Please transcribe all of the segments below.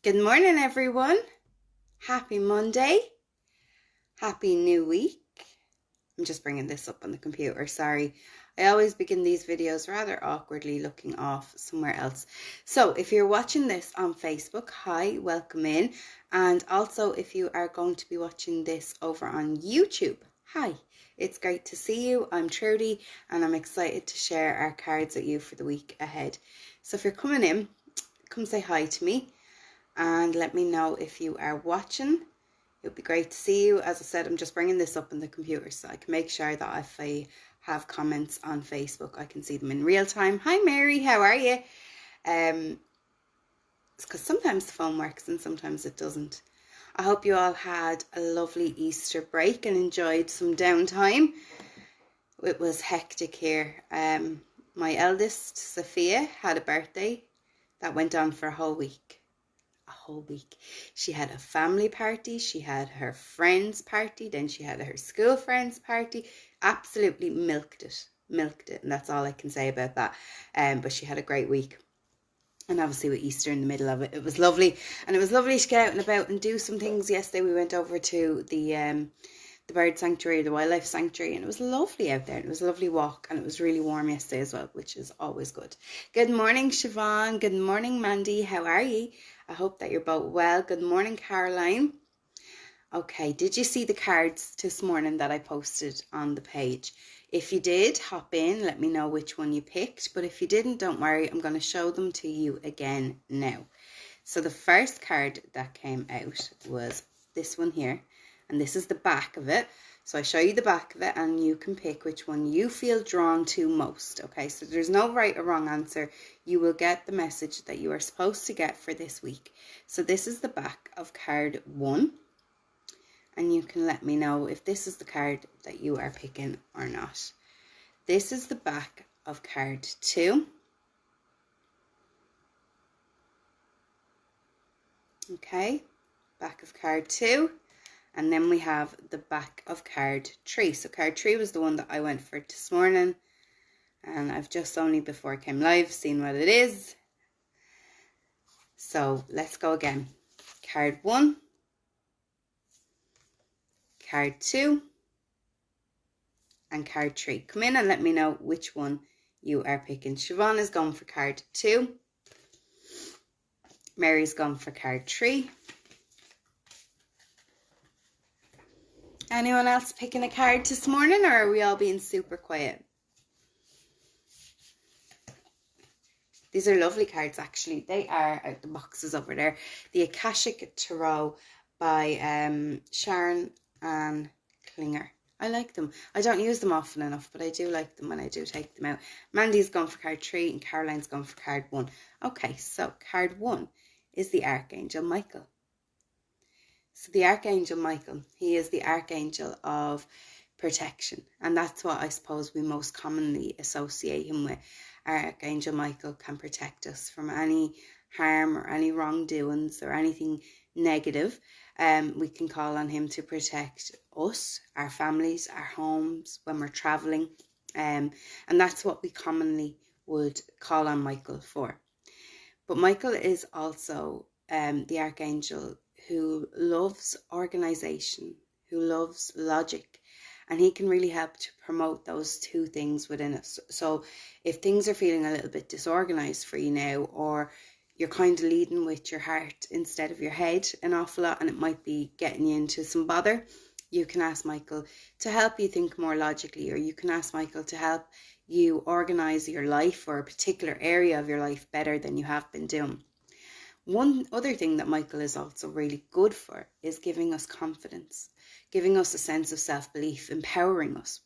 Good morning, everyone. Happy Monday. Happy new week. I'm just bringing this up on the computer. Sorry. I always begin these videos rather awkwardly looking off somewhere else. So if you're watching this on Facebook, hi, welcome in. And also if you are going to be watching this over on YouTube, hi. It's great to see you. I'm Trudie and I'm excited to share our cards with you for the week ahead. So if you're coming in, come say hi to me and let me know if you are watching. It would be great to see you. As I said, I'm just bringing this up on the computer so I can make sure that if I have comments on Facebook, I can see them in real time. Hi Mary, how are you? It's because sometimes the phone works and sometimes it doesn't. I hope you all had a lovely Easter break and enjoyed some downtime. It was hectic here. My eldest, Sophia, had a birthday that went on for a whole week. She had a family party, she had her friends party, then she had her school friends party. Absolutely milked it, and that's all I can say about that. But she had a great week, and obviously with Easter in the middle of it, it was lovely. And it was lovely to get out and about and do some things. Yesterday we went over to the bird sanctuary, the wildlife sanctuary, and it was lovely out there. It was a lovely walk, and it was really warm yesterday as well, which is always good. Good morning, Siobhan. Good morning, Mandy. How are you? I hope that you're both well. Good morning, Caroline. Okay, did you see the cards this morning that I posted on the page? If you did, hop in, let me know which one you picked. But if you didn't, don't worry, I'm going to show them to you again now. So the first card that came out was this one here, and this is the back of it. So I show you the back of it and you can pick which one you feel drawn to most. Okay, so there's no right or wrong answer. You will get the message that you are supposed to get for this week. So this is the back of card 1. And you can let me know if this is the card that you are picking or not. This is the back of card 2. Okay, back of card 2. And then we have the back of card 3. So card 3 was the one that I went for this morning. And I've just only before I came live seen what it is. So let's go again. Card 1. Card 2. And card 3. Come in and let me know which one you are picking. Siobhan is going for card 2. Mary's gone for card 3. Anyone else picking a card this morning, or are we all being super quiet? These are lovely cards, actually. They are out the boxes over there. The Akashic Tarot by Sharon Ann Klinger. I like them. I don't use them often enough, but I do like them when I do take them out. Mandy's gone for card 3 and Caroline's gone for card 1. Okay, so card 1 is the Archangel Michael. So the Archangel Michael, he is the Archangel of protection. And that's what I suppose we most commonly associate him with. Archangel Michael can protect us from any harm or any wrongdoings or anything negative. We can call on him to protect us, our families, our homes when we're traveling. And that's what we commonly would call on Michael for. But Michael is also the Archangel who loves organization, who loves logic, and he can really help to promote those two things within us. So if things are feeling a little bit disorganized for you now, or you're kind of leading with your heart instead of your head an awful lot, and it might be getting you into some bother, you can ask Michael to help you think more logically, or you can ask Michael to help you organize your life or a particular area of your life better than you have been doing. One other thing that Michael is also really good for is giving us confidence, giving us a sense of self-belief, empowering us.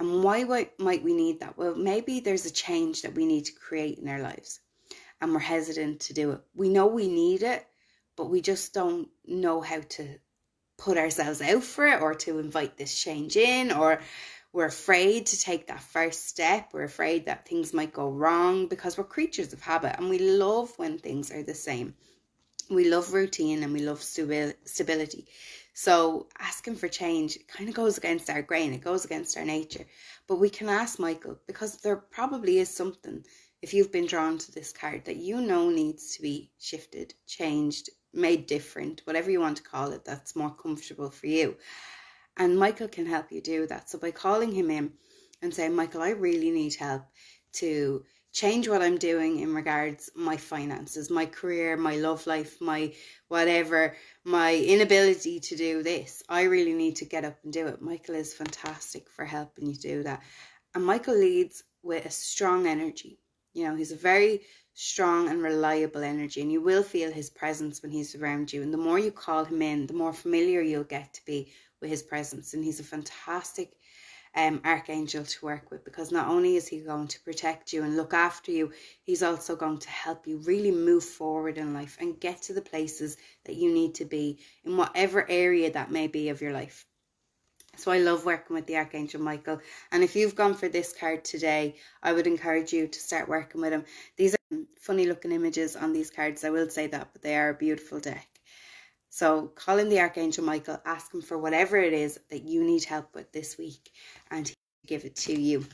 And why might we need that? Well, maybe there's a change that we need to create in our lives and we're hesitant to do it. We know we need it, but we just don't know how to put ourselves out for it or to invite this change in, or we're afraid to take that first step. We're afraid that things might go wrong because we're creatures of habit and we love when things are the same. We love routine and we love stability. So asking for change kind of goes against our grain. It goes against our nature. But we can ask Michael, because there probably is something, if you've been drawn to this card, that you know needs to be shifted, changed, made different, whatever you want to call it, that's more comfortable for you. And Michael can help you do that. So by calling him in and saying, Michael, I really need help to change what I'm doing in regards my finances, my career, my love life, my whatever, my inability to do this. I really need to get up and do it. Michael is fantastic for helping you do that. And Michael leads with a strong energy. You know, he's a very strong and reliable energy, and you will feel his presence when he's around you. And the more you call him in, the more familiar you'll get to be with his presence. And he's a fantastic archangel to work with, because not only is he going to protect you and look after you, he's also going to help you really move forward in life and get to the places that you need to be in whatever area that may be of your life. So I love working with the Archangel Michael. And if you've gone for this card today, I would encourage you to start working with him. These are funny looking images on these cards, I will say that, but they are a beautiful deck. So call in the Archangel Michael, ask him for whatever it is that you need help with this week, and he'll give it to you.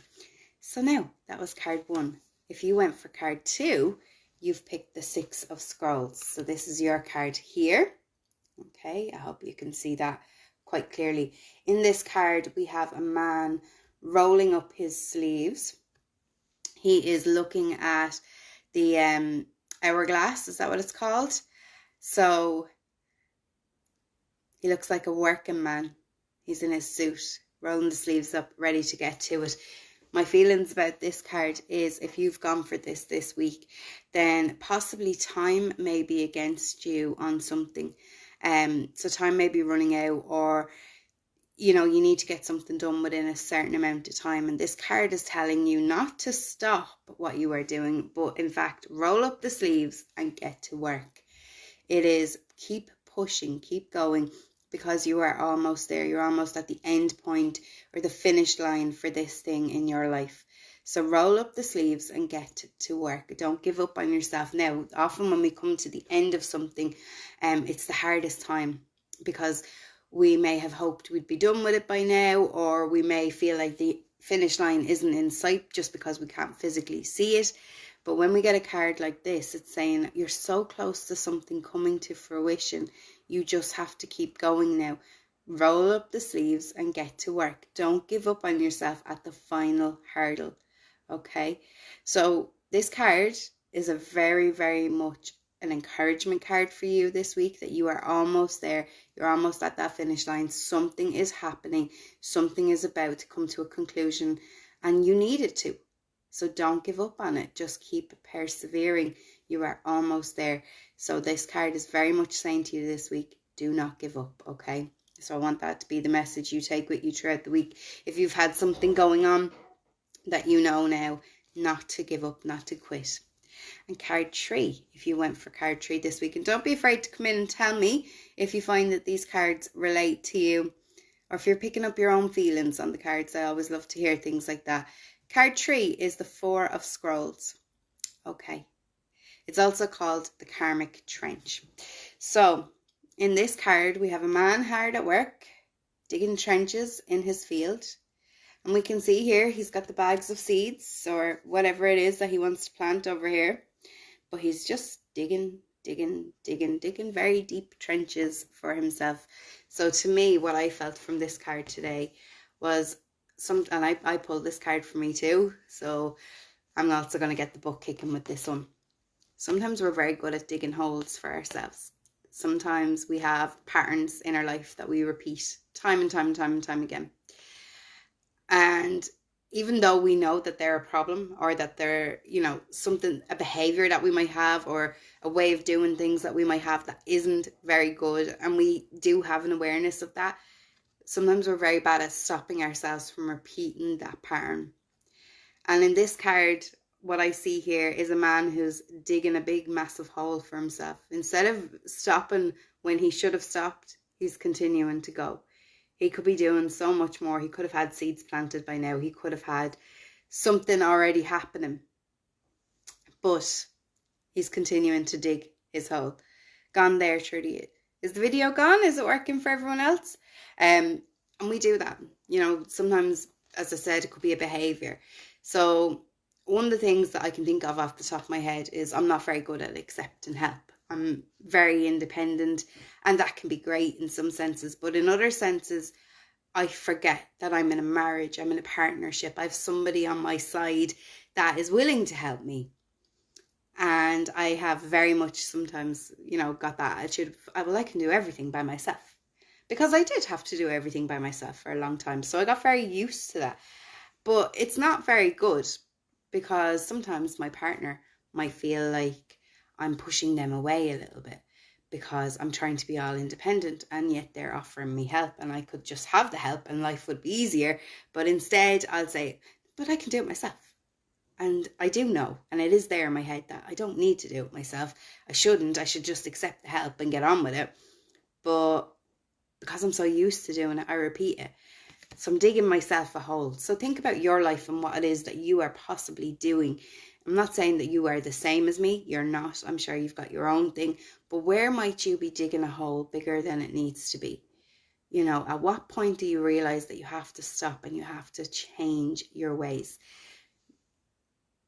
So now, that was card 1. If you went for card 2, you've picked the 6 of Scrolls. So this is your card here. Okay, I hope you can see that quite clearly. In this card, we have a man rolling up his sleeves. He is looking at the hourglass, is that what it's called? So he looks like a working man. He's in his suit, rolling the sleeves up, ready to get to it. My feelings about this card is, if you've gone for this week, then possibly time may be against you on something. So time may be running out, or you know, you need to get something done within a certain amount of time. And this card is telling you not to stop what you are doing, but in fact, roll up the sleeves and get to work. It is keep pushing, keep going, because you are almost there. You're almost at the end point or the finish line for this thing in your life. So roll up the sleeves and get to work. Don't give up on yourself. Now, often when we come to the end of something, it's the hardest time, because we may have hoped we'd be done with it by now, or we may feel like the finish line isn't in sight just because we can't physically see it. But when we get a card like this, it's saying you're so close to something coming to fruition. You just have to keep going now. Roll up the sleeves and get to work. Don't give up on yourself at the final hurdle. Okay? So this card is a very, very much an encouragement card for you this week, that you are almost there. You're almost at that finish line. Something is happening. Something is about to come to a conclusion, and you need it to. So don't give up on it. Just keep persevering. You are almost there. So this card is very much saying to you this week, do not give up, okay? So I want that to be the message you take with you throughout the week. If you've had something going on, that you know now not to give up, not to quit. And card 3, if you went for card 3 this week, and don't be afraid to come in and tell me if you find that these cards relate to you, or if you're picking up your own feelings on the cards. I always love to hear things like that. Card 3 is the 4 of Scrolls. Okay. It's also called the Karmic Trench. So in this card, we have a man hard at work, digging trenches in his field. And we can see here, he's got the bags of seeds or whatever it is that he wants to plant over here. But he's just digging very deep trenches for himself. So to me, what I felt from this card today was, and I pulled this card for me too. So I'm also going to get the butt kicking with this one. Sometimes we're very good at digging holes for ourselves. Sometimes we have patterns in our life that we repeat time and time again. And even though we know that they're a problem, or that they're, you know, something, a behavior that we might have, or a way of doing things that we might have that isn't very good, and we do have an awareness of that, sometimes we're very bad at stopping ourselves from repeating that pattern. And in this card, what I see here is a man who's digging a big, massive hole for himself. Instead of stopping when he should have stopped, he's continuing to go. He could be doing so much more. He could have had seeds planted by now. He could have had something already happening. But he's continuing to dig his hole. Gone there, Trudie. Is the video gone? Is it working for everyone else? And we do that. You know, sometimes, as I said, it could be a behavior. So one of the things that I can think of off the top of my head is I'm not very good at accepting help. I'm very independent, and that can be great in some senses, but in other senses, I forget that I'm in a marriage, I'm in a partnership, I have somebody on my side that is willing to help me. And I have very much sometimes, got that attitude of, well, I can do everything by myself. Because I did have to do everything by myself for a long time. So I got very used to that. But it's not very good, because sometimes my partner might feel like I'm pushing them away a little bit because I'm trying to be all independent, and yet they're offering me help, and I could just have the help and life would be easier. But instead I'll say, but I can do it myself. And I do know, and it is there in my head, that I don't need to do it myself. I shouldn't. I should just accept the help and get on with it. But because I'm so used to doing it, I repeat it. So I'm digging myself a hole. So think about your life and what it is that you are possibly doing. I'm not saying that you are the same as me. You're not. I'm sure you've got your own thing. But where might you be digging a hole bigger than it needs to be? At what point do you realize that you have to stop and you have to change your ways?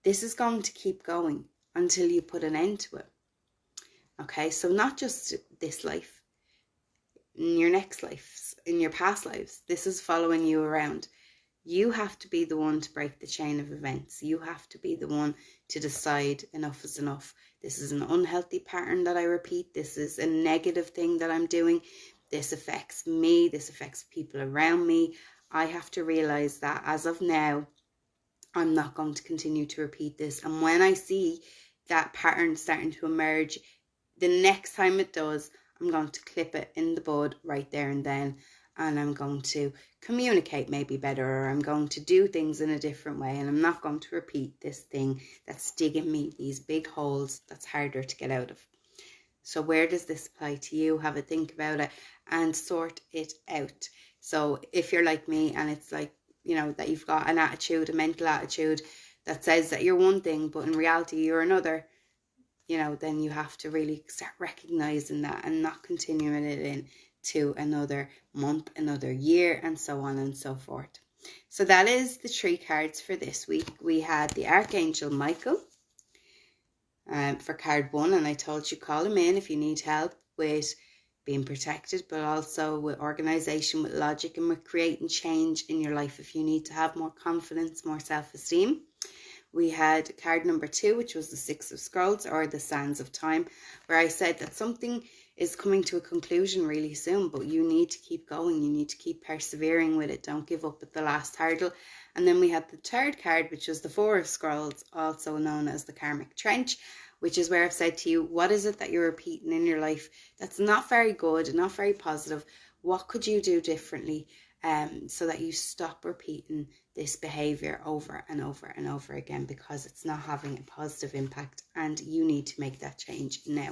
This is going to keep going until you put an end to it. Okay, so not just this life, in your next life, in your past lives, this is following you around. You have to be the one to break the chain of events. You have to be the one to decide enough is enough. This is an unhealthy pattern that I repeat. This is a negative thing that I'm doing. This affects me. This affects people around me. I have to realize that as of now, I'm not going to continue to repeat this. And when I see that pattern starting to emerge, the next time it does, I'm going to clip it in the bud right there and then. And I'm going to communicate maybe better, or I'm going to do things in a different way. And I'm not going to repeat this thing that's digging me these big holes that's harder to get out of. So where does this apply to you? Have a think about it and sort it out. So if you're like me and it's like, that you've got an attitude, a mental attitude that says that you're one thing, but in reality you're another, then you have to really start recognizing that and not continuing it into another month, another year, and so on and so forth. So that is the 3 cards for this week. We had the Archangel Michael for card 1, and I told you call him in if you need help with being protected, but also with organization, with logic, and with creating change in your life if you need to have more confidence, more self-esteem. We had card number 2, which was the 6 of Scrolls, or the Sands of Time, where I said that something is coming to a conclusion really soon, but you need to keep going. You need to keep persevering with it. Don't give up at the last hurdle. And then we had the 3rd card, which was the 4 of Scrolls, also known as the Karmic Trench, which is where I've said to you, what is it that you're repeating in your life that's not very good and not very positive? What could you do differently so that you stop repeating this behavior over and over and over again, because it's not having a positive impact and you need to make that change now.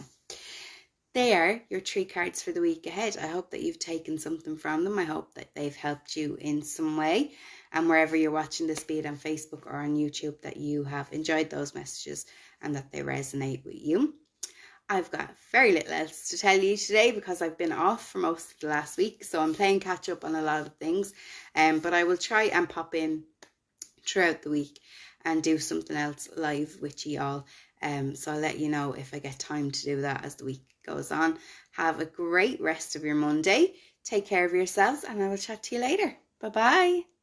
They are your 3 cards for the week ahead. I hope that you've taken something from them. I hope that they've helped you in some way. And wherever you're watching this, be it on Facebook or on YouTube, that you have enjoyed those messages and that they resonate with you. I've got very little else to tell you today because I've been off for most of the last week. So I'm playing catch up on a lot of things. But I will try and pop in throughout the week and do something else live with you all. So I'll let you know if I get time to do that as the week goes on. Have a great rest of your Monday. Take care of yourselves, and I will chat to you later. Bye-bye.